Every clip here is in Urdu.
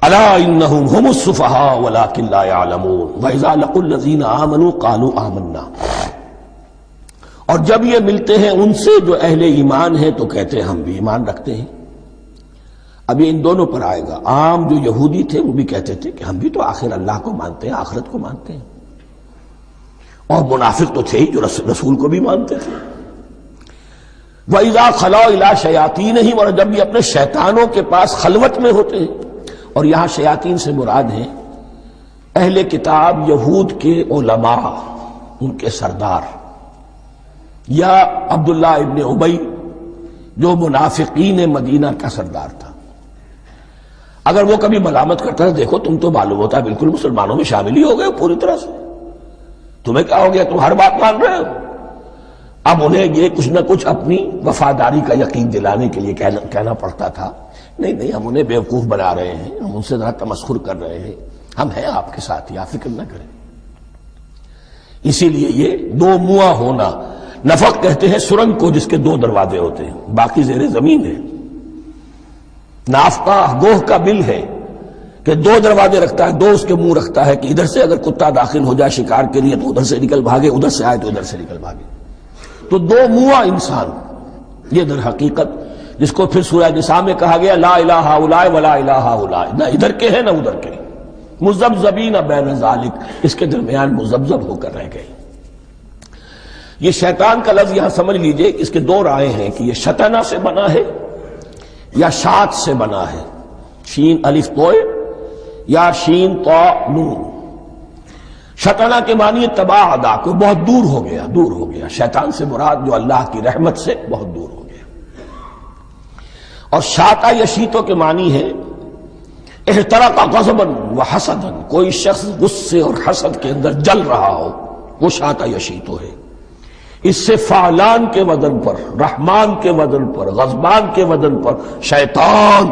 الا انہم هم السفہاء ولکن لا یعلمون واذا لقوا الذین آمنوا قالوا آمنا، اور جب یہ ملتے ہیں ان سے جو اہل ایمان ہیں تو کہتے ہیں ہم بھی ایمان رکھتے ہیں۔ اب یہ ان دونوں پر آئے گا۔ عام جو یہودی تھے وہ بھی کہتے تھے کہ ہم بھی تو آخر اللہ کو مانتے ہیں، آخرت کو مانتے ہیں، اور منافق تو تھے ہی جو رسول کو بھی مانتے تھے۔ وَإِذَا خَلَوْا إِلَىٰ شَيَاطِینِهِمْ، اور جب یہ اپنے شیطانوں کے پاس خلوت میں ہوتے ہیں، اور یہاں شیاطین سے مراد ہیں اہل کتاب یہود کے علماء، ان کے سردار، یا عبداللہ ابن ابی جو منافقین مدینہ کا سردار تھا۔ اگر وہ کبھی ملامت کرتا ہے دیکھو تم تو معلوم ہوتا ہے بالکل مسلمانوں میں شامل ہی ہو گئے پوری طرح سے، تمہیں کیا ہو گیا، تم ہر بات مان رہے ہو۔ اب انہیں یہ کچھ نہ کچھ اپنی وفاداری کا یقین دلانے کے لیے کہنا پڑتا تھا، نہیں ہم انہیں بیوقوف بنا رہے ہیں، ہم ان سے ذرا تمسخر کر رہے ہیں، ہم ہیں آپ کے ساتھ ہی، آپ فکر نہ کریں۔ اسی لیے یہ دو منہ ہونا، نفق کہتے ہیں سرنگ کو جس کے دو دروازے ہوتے ہیں، باقی زیر زمین ہے۔ نافقہ گوہ کا بل ہے کہ دو دروازے رکھتا ہے، دو اس کے منہ رکھتا ہے کہ ادھر سے اگر کتا داخل ہو جائے شکار کے لیے تو ادھر سے نکل بھاگے، ادھر سے آئے تو ادھر سے نکل بھاگے۔ تو دو منہ انسان، یہ در حقیقت جس کو پھر سورہ نساء میں کہا گیا لا الہ ہؤلاء ولا الہ ہؤلاء، نہ ادھر کے ہیں نہ ادھر کے، مذبذبین بین ذالک، اس کے درمیان مذبذب ہو کر رہ گئے۔ یہ شیطان کا لفظ یہاں سمجھ لیجئے، اس کے دو رائے ہیں کہ یہ شطنہ سے بنا ہے یا شات سے بنا ہے، شین الف توئے یا شین طا نون۔ شطنہ کے معنی تباعدا، کو بہت دور ہو گیا، شیطان سے مراد جو اللہ کی رحمت سے بہت دور ہو گیا۔ اور شاتا یشیتو کے معنی ہے احترق غضبا وحسدا، کوئی شخص غصے اور حسد کے اندر جل رہا ہو، وہ شاتا یشیتو ہے۔ اس سے فعلان کے وزن پر، رحمان کے وزن پر، غضبان کے وزن پر شیطان،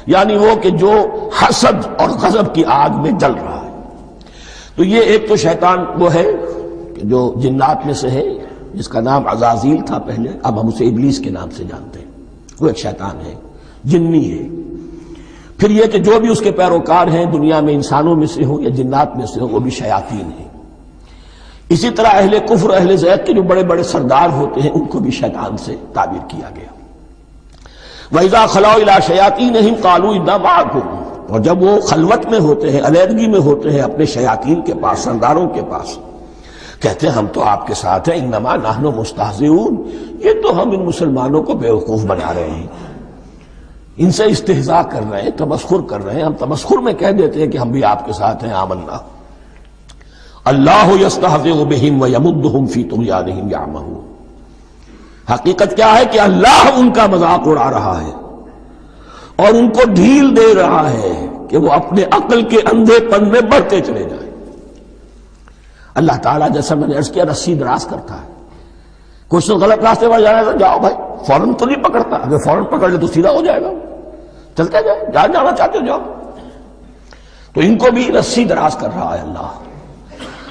یعنی وہ کہ جو حسد اور غضب کی آگ میں جل رہا ہے۔ تو یہ ایک تو شیطان وہ ہے کہ جو جنات میں سے ہے، جس کا نام عزازیل تھا پہلے، اب ہم اسے ابلیس کے نام سے جانتے ہیں، وہ ایک شیطان ہے، جنی ہے۔ پھر یہ کہ جو بھی اس کے پیروکار ہیں دنیا میں انسانوں میں سے ہوں یا جنات میں سے ہوں، وہ بھی شیاطین ہیں۔ اسی طرح اہل کفر، اہل زیغ کے جو بڑے بڑے سردار ہوتے ہیں ان کو بھی شیطان سے تعبیر کیا گیا۔ وَإِذَا خَلَوْا إِلَىٰ شَيَاطِینِهِمْ قَالُوا إِنَّا مَعَكُمْ، اور جب وہ خلوت میں ہوتے ہیں، علیحدگی میں ہوتے ہیں اپنے شیاطین کے پاس، سرداروں کے پاس، کہتے ہیں ہم تو آپ کے ساتھ ہیں، انما نحن مستہزئون، یہ تو ہم ان مسلمانوں کو بیوقوف بنا رہے ہیں، ان سے استہزاء کر رہے ہیں، تمسخر کر رہے ہیں۔ ہم تمسخر میں کہہ دیتے ہیں کہ ہم بھی آپ کے ساتھ ہیں، آمنا۔ اللہ یستہزئ بہم ویمدہم فی طغیانہم یعمہون، حقیقت کیا ہے کہ اللہ ان کا مذاق اڑا رہا ہے اور ان کو ڈھیل دے رہا ہے کہ وہ اپنے عقل کے اندھے پن میں بڑھتے چلے جائیں۔ اللہ تعالیٰ جیسا میں نے عرض کیا رسی دراز کرتا ہے، کچھ تو غلط راستے پر جانا ہے تو جاؤ بھائی، فوراً تو نہیں پکڑتا، اگر فوراً پکڑ لے تو سیدھا ہو جائے گا، چلتے جائیں، جہاں جانا چاہتے ہو جاؤ۔ تو ان کو بھی رسی دراز کر رہا ہے اللہ،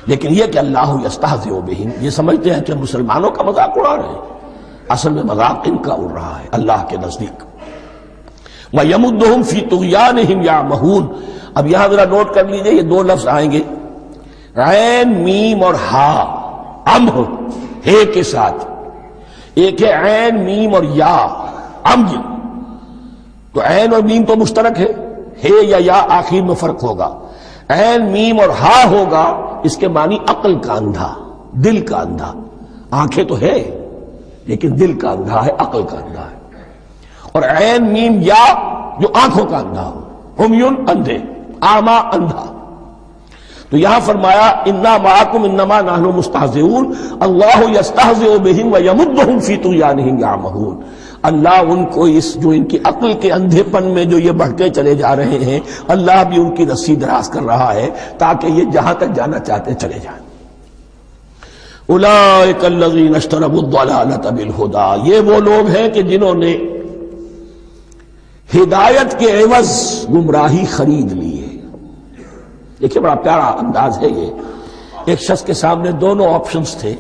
لیکن یہ کہ اللہ یستہزئ بہم، یہ سمجھتے ہیں کہ مسلمانوں کا مذاق اڑا رہے ہیں، اصل میں مذاق ان کا اڑ رہا ہے اللہ کے نزدیک۔ وَيَمُدُّهُمْ فِي طُغْيَانِهِمْ يَعْمَهُونَ، اب یہاں ذرا نوٹ کر لیجئے، یہ دو لفظ آئیں گے، عین میم اور ہا، امہ ہے کے ساتھ، ایک ہے عین میم اور یا، امج، تو عین اور میم تو مشترک ہے یا آخر میں فرق ہوگا، عین میم اور ہا ہوگا، اس کے معنی عقل کا اندھا، دل کا اندھا، آنکھیں تو ہے لیکن دل کا اندھا ہے، عقل کا اندھا ہے۔ اور عین میم یا جو آنکھوں کا اندھا ہو، عمیٌ اندھے، اعمیٰ اندھا۔ تو یہاں فرمایا انا معکم انما نحن مستہزئون، اللہ یستہزئ بہم ویمدہم فی طغیانہم یعمہون، اللہ ان کو اس جو ان کی عقل کے اندھے پن میں جو یہ بڑھتے چلے جا رہے ہیں، اللہ بھی ان کی رسی دراز کر رہا ہے تاکہ یہ جہاں تک جانا چاہتے چلے جائیں۔ اولئک الذین اشتروا الضلالۃ بالہدی، یہ وہ لوگ ہیں کہ جنہوں نے ہدایت کے عوض گمراہی خرید لی ہے۔ دیکھیے بڑا پیارا انداز ہے یہ، ایک شخص کے سامنے دونوں آپشنز تھے،